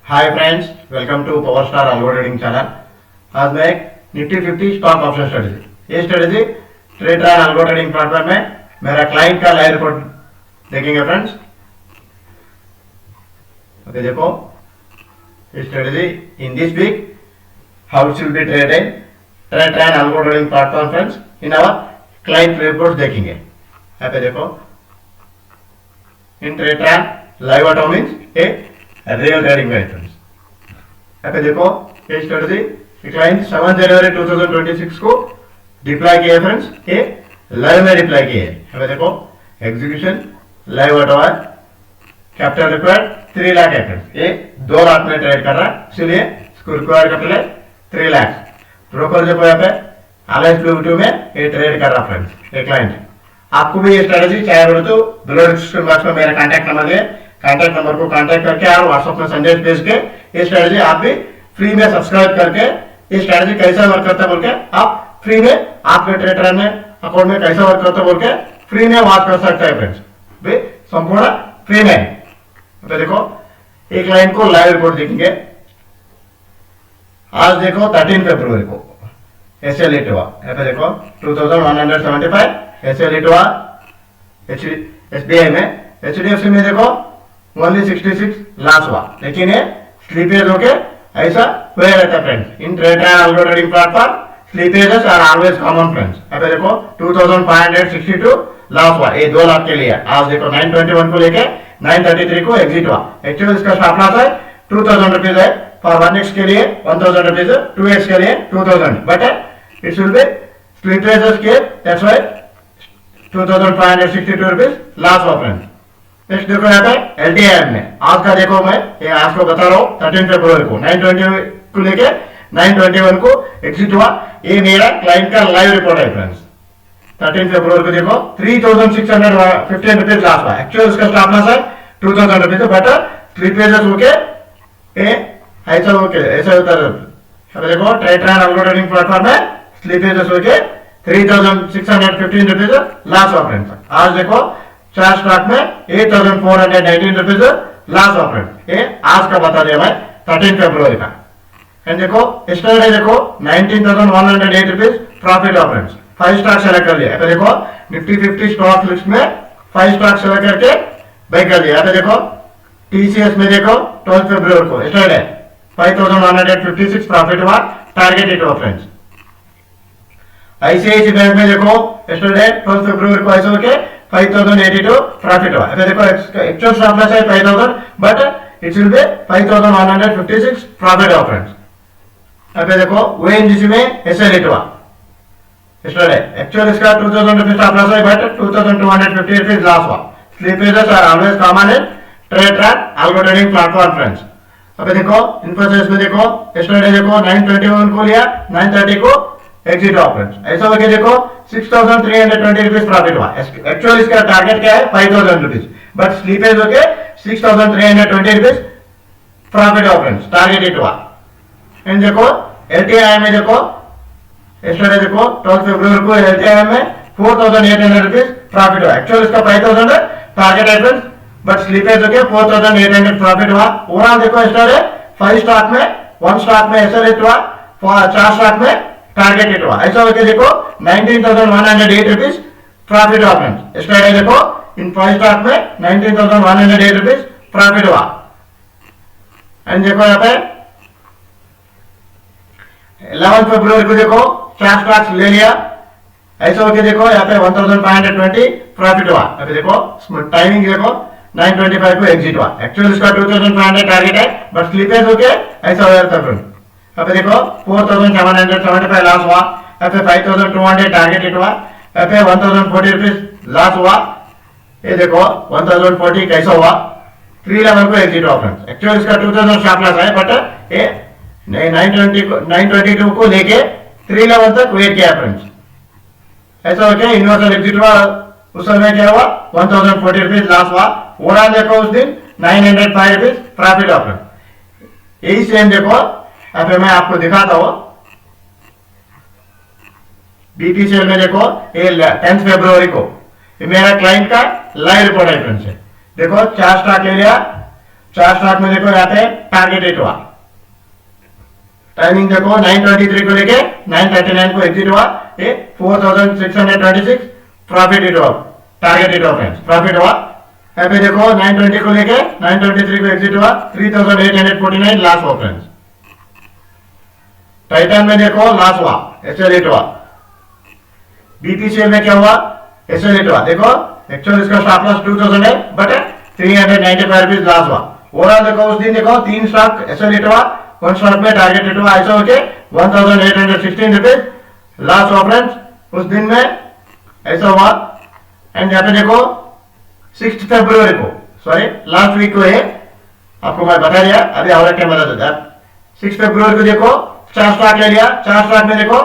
Hi friends, welcome to power star algo trading channel. आज मैं एक निफ्टी 50 स्टॉक ऑप्शन स्ट्रेटेजी ये strategy trader and algo trading platform में मेरा client का लाइव रिपोर्ट देखेंगे फ्रेंड्स। ओके, देखो ये strategy in this week how it will be traded trader and algo trading platform friends in our client report देखेंगे। यहाँ पे देखो in trader and live auto means a real trading में friends. यहाँ पे देखो ये स्ट्रेटेजी क्लाइंट 7 जनवरी 2026 को डिप्लॉय किया है फ्रेंड्स। ये लाइव में डिप्लॉय किए हैं। यहाँ पे देखो एग्जीक्यूशन लाइव ऑटो है, कैपिटल रिक्वायर्ड 3 लाख है फ्रेंड्स। ये 2 लाख में ट्रेड कर रहा है, इसलिए इसको रिक्वायर्ड कैपिटल है 3 लाख। ब्रोकर देखो यहाँ पे अलायंस ब्लू में ये ट्रेड कर रहा फ्रेंड्स ये क्लाइंट। आपको भी ये स्ट्रेटेजी चाहिए बोले तो बिलो डिस्क्रिप्शन बॉक्स में मेरा कांटेक्ट नंबर है, कांटेक्ट नंबर को कांटेक्ट करके और व्हाट्सएप में संदेश भेज के ये स्ट्रेटेजी आप भी फ्री में सब्सक्राइब करके ये स्ट्रेटेजी कैसा वर्क करता है बोल के आप फ्री में आपके ट्रेडर में अकाउंट में कैसा वर्क करता है बोल के फ्री में वॉच कर सकते हैं फ्रेंड्स, भी संपूर्ण फ्री में। तो देखो एक लाइन को लाइव रिपोर्ट देखेंगे। आज देखो 13 फरवरी को एसएल हिट हुआ। यहाँ पे देखो 2175 एसएल हिट हुआ एसबीआई में। एचडीएफसी में देखो ओनली 66 लॉस हुआ, लेकिन ये स्लीपेज होके ऐसा हुआ रहता है friends. In trader and algo trading platform slippages are always common friends. यहाँ पे देखो 2562 लॉस हुआ, ये 2 लाख के लिए। आज देखो 921 को लेके 933 को एग्जिट हुआ। एक्चुअली इसका स्टॉप लॉस है 2000 रुपीज है फॉर 1x के लिए 1000 रुपीज, 2x के लिए 2000, बट इट विल बी स्लीपेजेस के दैट्स व्हाई 2562 रुपीज लॉस हुआ फ्रेंड्स। नेक्स्ट देखो यहाँ पे एलटीआईएम में आज का देखो मैं ये आपको बता रहा हूँ 13 फरवरी को 920 को लेके 921 को एग्जिट हुआ। ये मेरा क्लाइंट का लाइव रिपोर्ट है फ्रेंड्स। 13 फरवरी को देखो 3615 रुपीज लॉस हुआ। एक्चुअल इसका स्टॉप लॉस है 2000 रुपीज, बट स्लीपेजेस होके ऐसा होके ऐसा होता है। देखो trader and algo trading platform में स्लीपेजेस होके 3615 रुपीज लॉस हुआ फ्रेंड्स। आज देखो 4 स्टॉक में 8419 रुपीज लॉस हुआ फ्रेंड्स। ये आज का बता दिया मैं 13 फरवरी का। एंड देखो यस्टरडे देखो 19108 रुपीज प्रॉफिट हुआ फ्रेंड्स। 5 स्टॉक सेलेक्ट कर लिया। देखो निफ्टी 50 स्टॉक लिस्ट में 5 स्टॉक सेलेक्ट करके बाय कर दिया। देखो टीसीएस में देखो 12 फरवरी को यस्टरडे 5156 प्रॉफिट हुआ, टारगेट हिट हुआ फ्रेंड्स। आईसीआईसी बैंक में देखो यस्टरडे 12 फरवरी को ऐसा होके 5082 प्रॉफिट हुआ। देखो एक्चुअल स्टॉप लॉस है 5000, but it will be 5156 profit हुआ फ्रेंड्स। अब देखो ओएनजीसी में एसएल हिट हुआ यस्टरडे। एक्चुअल इसका 2000 रुपीज स्टॉप लॉस है, बट 2250 रुपीज लॉस हुआ। Slippages are always common in trader and algo trading platform friends. अब देखो इन्फोसिस में देखो यस्टरडे देखो 921 को लिया 930 को एग्जिट हुआ फ्रेंड्स। ऐसा होके देखो 6320 रुपीज प्रॉफिट हुआ। एक्चुअली इसका टारगेट क्या है 5000 रुपीज, बट स्लीपेज होके 6320 रुपीज प्रॉफिट हुआ फ्रेंड्स, टारगेट हिट हुआ। एंड देखो एलटीआई में देखो यस्टरडे देखो 12 फरवरी को एलटीआई में 4800 रुपीज प्रॉफिट हुआ। एक्चुअली इसका 5000 टारगेट है फ्रेंड्स, बट स्लीपेज होके 4800 प्रॉफिट हुआ। ओवरऑल देखो यस्टरडे 5 स्टॉक में 1 स्टॉक में एसएल हिट हुआ, 4 स्टॉक में टारगेट हिट हुआ। ऐसा होकर देखो 19108 रुपीज प्रॉफिट हुआ फ्रेंड्स। यस्टरडे देखो इन 5 स्टॉक में 19108 रुपीज प्रॉफिट हुआ। एंड देखो यहाँ पे 11 फरवरी को देखो 4 स्टॉक्स ले लिया। ऐसा होकर देखो यहाँ पे 1520 प्रॉफिट हुआ। अभी देखो टाइमिंग देखो 925 को एग्जिट हुआ। एक्चुअली इसका 2500 टारगेट है, बट स्लीपेज होके ऐसा हो जाता है फ्रेंड्स। अब देखो 4775 लॉस हुआ। यहाँ पे 5200 टारगेट हिट हुआ। यहाँ पे 1040 रुपीज लॉस हुआ। ये देखो 1040 कैसा हुआ 3 लेवल को एग्जिट हुआ फ्रेंड्स। एक्चुअली इसका 2000 स्टॉप लॉस है, बट ये 922 को लेके 3 लेवल तक वेट किया फ्रेंड्स। ऐसा होके यूनिवर्सल एग्जिट हुआ। उस समय क्या हुआ 1040 रुपीज लॉस हुआ। ओवरऑल देखो उस दिन 905 रुपीज प्रॉफिट हुआ फ्रेंड्स। यही सेम देखो अब मैं आपको दिखाता हूं बीपीसीएल में देखो ये 10 फरवरी को ये मेरा क्लाइंट का लाइव रिपोर्ट है फ्रेंड्स। देखो 4 स्टॉक ले लिया चार स्टॉक में देखो यहाँ पे टारगेट हिट हुआ, टाइमिंग देखो 9:23 को लेके 9:39 को एग्जिट हुआ, ये 4626 प्रॉफिट हिट हुआ, टारगेट हिट हुआ फ्रेंड्स, प्रॉफिट हुआ। यहाँ पे देखो 9:20 को लेके 9:23 को एग्जिट हुआ, 3849 लॉस हुआ फ्रेंड्स। टाइटन में देखो लॉस हुआ, एसएल हिट हुआ। बीपीसीएल में क्या हुआ, एसएल हिट हुआ। देखो एक्चुअल इसका स्टॉप लॉस 2000 है बट 395 रुपीज लॉस हुआ। ओवरऑल देखो उस दिन देखो 3 स्टॉक एसएल हिट हुआ, 1 स्टॉक में टारगेट हिट हुआ, ऐसा होके 1816 रुपीज लॉस हुआ फ्रेंड्स उस दिन में, ऐसा हुआ। एंड यहाँ पे देखो 6 फरवरी को, सॉरी लास्ट वीक को है, आपको मैं बता दिया, अभी और टाइम बता देता। 6 फरवरी को देखो 4 स्टॉक ले लिया, 4 स्टॉक में देखो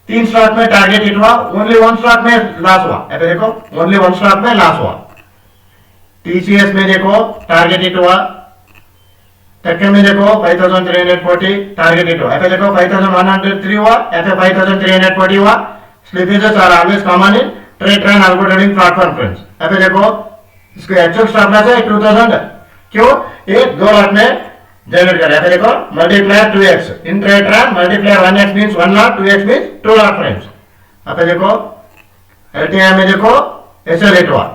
3 स्टॉक में टारगेट हिट हुआ, ओनली 1 स्टॉक में लॉस हुआ। यहाँ पे देखो ओनली 1 स्टॉक में लॉस हुआ। टीसीएस में देखो टारगेट हिट हुआ, टेक्न में देखो 5340 टारगेट हिट हुआ। यहाँ पे देखो 5103 हुआ, यहाँ पे 5340 हुआ। Slippages are always common in trade trend algo trading platform friends. यहाँ पे देखो इसको एक्चुअल स्टॉप लॉस है 2000, क्यों, ये 2 लाख में जनरेट कर। यहाँ पे देखो मल्टीप्लायर 2x इन trade trend, multiplier 1x means 1 lakh, 2x means 2 lakh friends. यहाँ पे देखो एलटीआई में देखो एसएल हिट हुआ।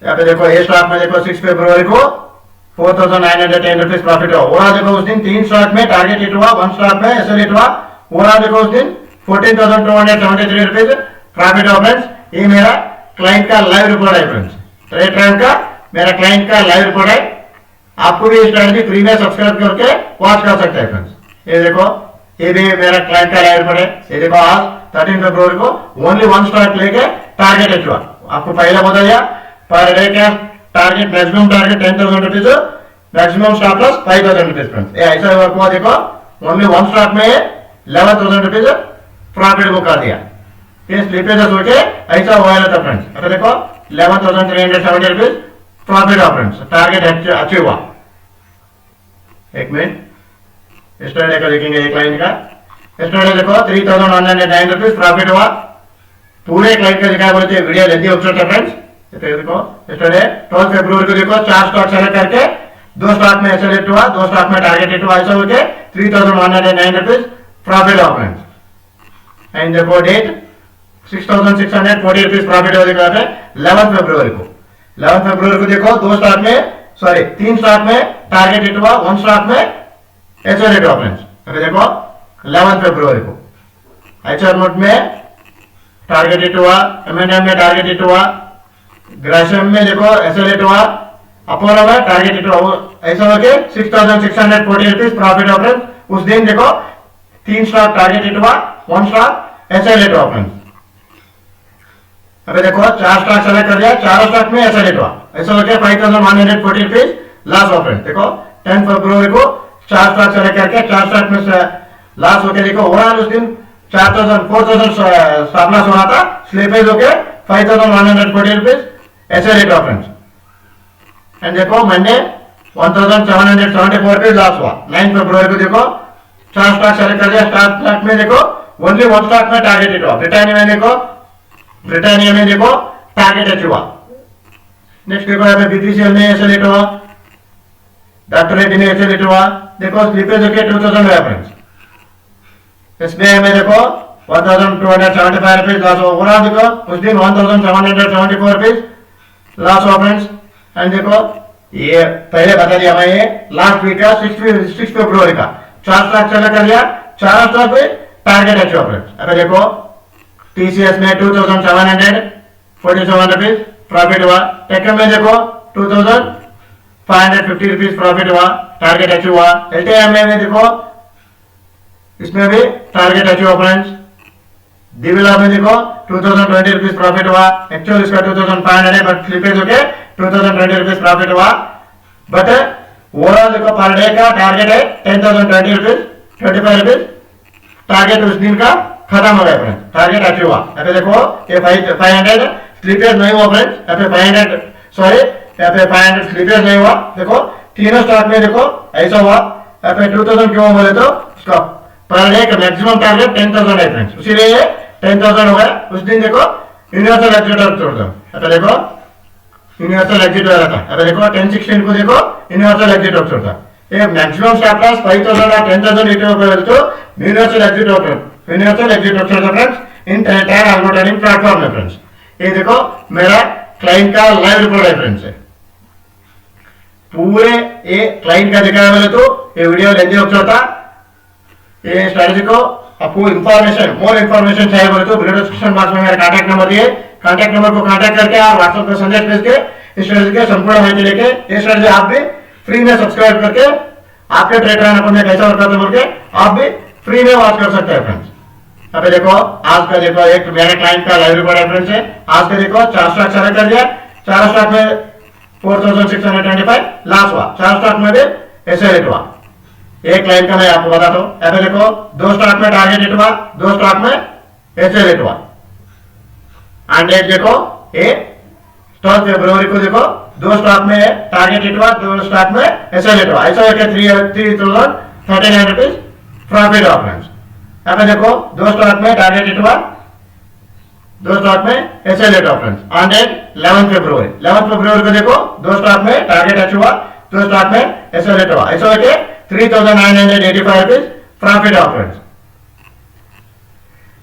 यहाँ पे देखो ये स्टॉक में देखो 6 फरवरी को 4910 रुपीज प्रॉफिट हुआ। ओवरऑल देखो उस दिन 3 स्टॉक में टारगेट हिट हुआ, 1 स्टॉक में एसएल हिट हुआ। ओवरऑल देखो उस दिन 14,273 रुपीज प्रॉफिट हुआ फ्रेंड्स। ये मेरा क्लाइंट का लाइव रिपोर्ट है फ्रेंड्स, ट्रेड ट्रेंड का मेरा क्लाइंट का लाइव रिपोर्ट है। आपको भी स्ट्रेटजी फ्री में सब्सक्राइब करके वॉच कर सकते हैं फ्रेंड्स। ये देखो ये भी मेरा क्लाइंट का लाइव रिपोर्ट है। ये देखो आज 13 फरवरी को ओनली 1 स्टॉक लेके टारगेट हिट हुआ। आपको पहले बता दिया पर डे का target, maximum target 10,000 rupees, maximum stop loss 5,000 rupees friends. ऐसा वर्क हुआ। देखो ओनली 1 स्टॉक में 11,000 रुपीज प्रॉफिट बुक कर दिया। ये स्लिपेजेस होके ऐसा हुआ था फ्रेंड्स। अब देखो 11,370 रुपीज प्रॉफिट हुआ फ्रेंड्स, टारगेट अचीव हुआ। एक मिनट स्टडी का देखेंगे एक क्लाइंट का। स्टडी देखो 3,109 रुपीज प्रॉफिट हुआ। पूरे क्लाइंट का दिखाया बोलते वीडियो लेंदी ऑप्शन था फ्रेंड्स। देखो स्टडी 12 फरवरी को देखो 4 स्टॉक सेलेक्ट करके 2 स्टॉक में एसएल हिट हुआ, 2 स्टॉक में टारगेट हिट हुआ, ऐसा होके 3,109 रुपीज प्रॉफिट हुआ फ्रेंड्स। एंड देखो डेट 6,640 रुपीज प्रॉफिट हुआ। देखो 11 फरवरी को, 11 फरवरी को देखो 2 स्टॉक में, सॉरी 3 स्टॉक में टारगेट हिट हुआ, 1 स्टॉक में एचआर हिट हुआ फ्रेंड्स। अभी देखो 11 फरवरी को एचआर मोड में टारगेट हिट हुआ, एमएनएम में टारगेट हिट हुआ, ग्रासिम में देखो एसएल हिट हुआ, अपोलो में टारगेट हिट हुआ। ऐसा होके 6,640 रुपीज प्रॉफिट हुआ फ्रेंड्स। उस दिन देखो 3 स्टॉक टारगेट हिट हुआ, 1 स्टॉक एसएल हिट हुआ फ्रेंड्स। अभी देखो 4 स्टॉक सेलेक्ट कर दिया, 4 स्टॉक में एसएल हिट हुआ, ऐसा होके 5,140 रुपीज लॉस हुआ फ्रेंड्स। देखो 10 फरवरी को 4 स्टॉक सेलेक्ट करके 4 स्टॉक में लॉस होके देखो ओवरऑल उस दिन 4,000 स्टॉप लॉस हुआ था, स्लिपेज होके 5,140 रुपीज एसएल हिट हुआ फ्रेंड्स। एंड देखो मंडे 1,774 रुपीज लॉस हुआ। 9 फरवरी को देखो 4 स्टॉक सेलेक्ट कर दिया, 4 स्टॉक में देखो ओनली 1 स्टॉक में टारगेट हिट हुआ। ब्रिटानिया में देखो टारगेट अचीव हुआ। नेक्स्ट देखो यहाँ पे बीपीसीएल में एसएल हिट हुआ, डॉक्टर रेड्डी में एसएल हिट हुआ। देखो स्लिपेज होके 2,000 हुआ फ्रेंड्स। एसबीआई में देखो 1,275 रुपीज लॉस हुआ। ओवरऑल देखो उस दिन 1,774 रुपीज लॉस हुआ फ्रेंड्स। एंड देखो ये पहले बता दिया मैं, ये लास्ट वीक का 6 फरवरी का 4 स्टॉक सेलेक्ट कर लिया, 4 स्टॉक पे टारगेट अचीव फ्रेंड्स। अभी देखो टीसीएस में 2,747 रुपीज प्रॉफिट हुआ। टेक्न में देखो 2,550 रुपीज प्रॉफिट हुआ, टारगेट अचीव हुआ। एलटीआई में देखो इसमें भी टारगेट अचीव हुआ फ्रेंड्स। दिविला में देखो 2,020 रुपीज प्रॉफिट हुआ, एक्चुअल इसका 2,500 है बट स्लिपेज होके 2,020 रुपीज प्रॉफिट हुआ। बट ओवरऑल देखो पर डे का टारगेट है 10,020 रुपीज, 25 रुपीज टारगेट उस दिन का खत्म हो गया फ्रेंड्स, टारगेट अचीव हुआ। यहाँ पे देखो ये 500 स्लिपेज नहीं हुआ फ्रेंड्स, यहाँ पे 500 सॉरी यहाँ पे 500 स्लिपेज नहीं हुआ। देखो तीनों स्टॉक में देखो ऐसा हुआ। यहाँ पे 2,000 क्यों बोले तो उसका पर डे का मैक्सिमम टारगेट 10,000 है फ्रेंड्स, इसीलिए ये 10,000 हो गया। उस दिन देखो यूनिवर्सल एक्सीटर छोड़ दो। यहाँ पे देखो यूनिवर्सल एग्जिट वाला था। अब देखो 1016 को देखो यूनिवर्सल एग्जिट ऑप्शन था। ये मैक्सिमम स्टॉप लॉस 5000 और 10000 इट over तो यूनिवर्सल एग्जिट ऑप्शन था फ्रेंड्स इन टैन अल्गो ट्रेडिंग प्लेटफॉर्म में फ्रेंड्स। ये देखो मेरा क्लाइंट का लाइव रिपोर्ट है फ्रेंड्स। पूरे ये क्लाइंट का दिखाया मैंने तो ये वीडियो लेंदी ऑप्शन था। ये स्ट्रेटजी को आपको इंफॉर्मेशन मोर इंफॉर्मेशन चाहिए बोले तो वीडियो डिस्क्रिप्शन बॉक्स में मेरा कांटेक्ट नंबर दिए, कांटेक्ट नंबर को कांटेक्ट करके आप व्हाट्सएप पर संदेश भेज के इस स्ट्रेटजी के संपूर्ण माहिती लेके ये स्ट्रेटजी आप भी फ्री में सब्सक्राइब करके आपके ट्रेड अकाउंट में कैसा वर्क करता है बोल के आप भी फ्री में वॉच कर सकते हैं फ्रेंड्स। अभी देखो आज का देखो एक मेरे क्लाइंट का लाइव रिपोर्ट है फ्रेंड्स है। आज का देखो 4 स्टॉक सेलेक्ट कर दिया, 4 स्टॉक में 4625 लॉस हुआ, 4 स्टॉक में भी ऐसे रेट हुआ। एक क्लाइंट का मैं आपको बताता हूँ। अभी देखो 2 स्टॉक में टारगेट हिट हुआ, 2 स्टॉक में ऐसे रेट हुआ। एंड डेट देखो ये 12 फरवरी को देखो 2 स्टॉक में टारगेट हिट हुआ, 2 स्टॉक में ऐसे रेट हुआ। ऐसा है 3039 रुपीज प्रॉफिट हुआ फ्रेंड्स। अब देखो 2 स्टॉक में टारगेट हिट हुआ, 2 स्टॉक में ऐसे रेट हुआ फ्रेंड्स। ऑन डेट 11 फरवरी को देखो 2 स्टॉक में टारगेट अचीव हुआ, 2 स्टॉक में ऐसे रेट हुआ। ऐसा है 3985 रुपीज प्रॉफिट हुआ फ्रेंड्स।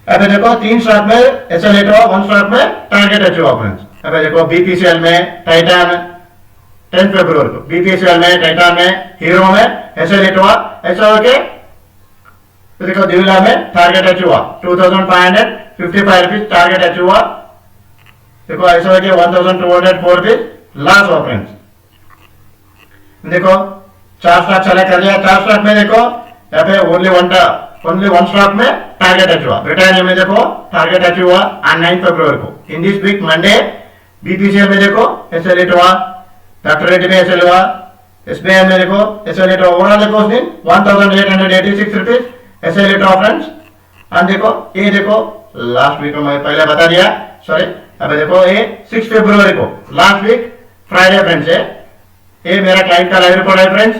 अब देखो 3 स्टॉक में ऐसे रेट हुआ, 1 स्टॉक में टारगेट अचीव हुआ फ्रेंड्स। अब देखो बीपीसीएल में टाइटन 10 फरवरी को बीपीसीएल में टाइटन में हीरो में ऐसे रेट हुआ। ऐसा हो के तो देखो दिविला में टारगेट अचीव हुआ 2555 रुपीज टारगेट अचीव हुआ। देखो ऐसा हो के 1204 रुपीज लॉस हुआ फ्रेंड्स। देखो 4 स्टॉक सेलेक्ट कर लिया, 4 स्टॉक में देखो यहाँ पे ओनली वन स्टॉक में टारगेट अचीव हुआ। ब्रिटानिया में देखो टारगेट अचीव हुआ ऑन 9 फरवरी को। In this week Monday BPCL में देखो ऐसे रेट हुआ, डॉक्टर रेड्डी में ऐसे हुआ, एसबीआई में देखो ऐसे रेट हुआ। ओवरऑल देखो उस दिन 1886 रुपीज ऐसे रेट हुआ फ्रेंड्स। और देखो ये देखो लास्ट वीक में पहले बता दिया सॉरी। अब देखो ये 6 फरवरी को लास्ट वीक फ्राइडे फ्रेंड्स है। ये मेरा क्लाइंट का लाइव रिपोर्ट है फ्रेंड्स।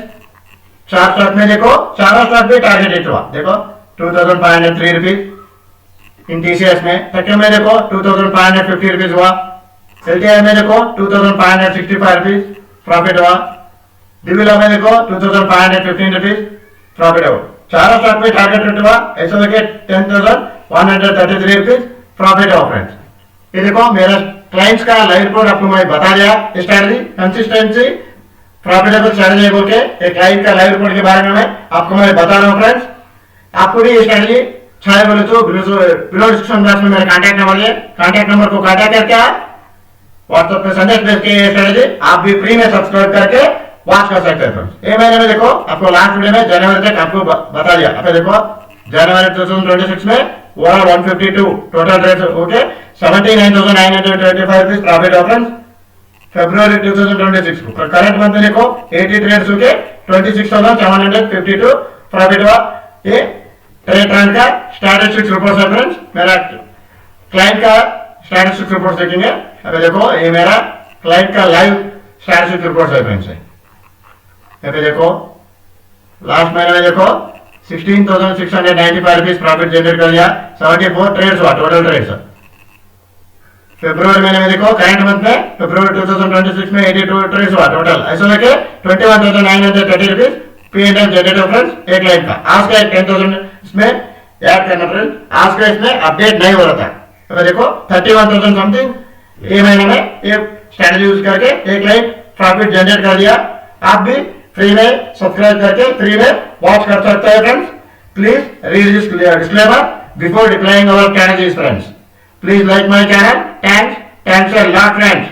4 स्टॉक में देखो 4 स्टॉक भी टारगेट हिट हुआ। देखो 2503 रुपीज इन टीसीएस में। टेक्नो में देखो 2550 रुपीज हुआ। एलटीआई में देखो 2565 रुपीज प्रॉफिट हुआ। डिविला में देखो 2515 रुपीज प्रॉफिट हुआ। 4 स्टॉक में टारगेट हिट हुआ। ऐसा देखिए 10133 रुपीज प्रॉफिट हुआ फ्रेंड्स। ये देखो मेरा क्लाइंट्स का लाइव रिपोर्ट आपको मैं बता दिया। स्ट्रेटजी कंसिस्टेंसी प्रॉफिटेबल स्ट्रेटजी बोल के एक क्लाइंट का लाइव रिपोर्ट के बारे में आपको मैं बता रहा हूँ फ्रेंड्स। आपको भी ये स्ट्रेटजी चाहिए बोले तो बिलो डिस्क्रिप्शन बॉक्स में मेरा कांटेक्ट नंबर है, कांटेक्ट नंबर को कांटेक्ट करके व्हाट्सएप पे संदेश भेज के ये स्ट्रेटजी आप भी फ्री में सब्सक्राइब करके वॉच कर सकते हैं फ्रेंड्स। ये महीने में देखो आपको लास्ट वीडियो में जनवरी तक आपको बता दिया। अब देखो जनवरी 2026 में overall 152 total trades okay 79,925 rupees profit हुआ फ्रेंड्स। फरवरी 2026 को करंट मंथ में देखो 80 ट्रेड्स होके 26,752 प्रॉफिट हुआ। ये ट्रेड ट्रेंड का स्टैटिस्टिक्स रिपोर्ट है फ्रेंड्स। मेरा क्लाइंट का स्टैटिस्टिक्स रिपोर्ट देखेंगे। अब देखो ये मेरा क्लाइंट का लाइव स्टैटिस्टिक्स रिपोर्ट है फ्रेंड्स। यहाँ पे देखो लास्ट महीने में देखो 16,695 रुपीज प्रॉफिट जनरेट कर लिया। 74 ट्रेड्स हुआ टोटल ट्रेड्स। फरवरी महीने में देखो करंट मंथ में फरवरी 2026 में 82 ट्रेड्स हुआ टोटल। ऐसा लेके 21,930 रुपीज P&L जनरेट हो फ्रेंड्स एक लाइन का। आज का 10,000 इसमें ऐड करना फ्रेंड्स। आज का इसमें अपडेट नहीं हो रहा था। तो देखो 31,000 समथिंग ये महीने में ये स्ट्रेटजी यूज करके एक लाइन प्रॉफिट जनरेट कर दिया। आप भी फ्री में सब्सक्राइब करके फ्री में वॉच कर सकते हैं friends. Please read this disclaimer before deploying our strategies friends. Please like my channel. Thanks a lot friends.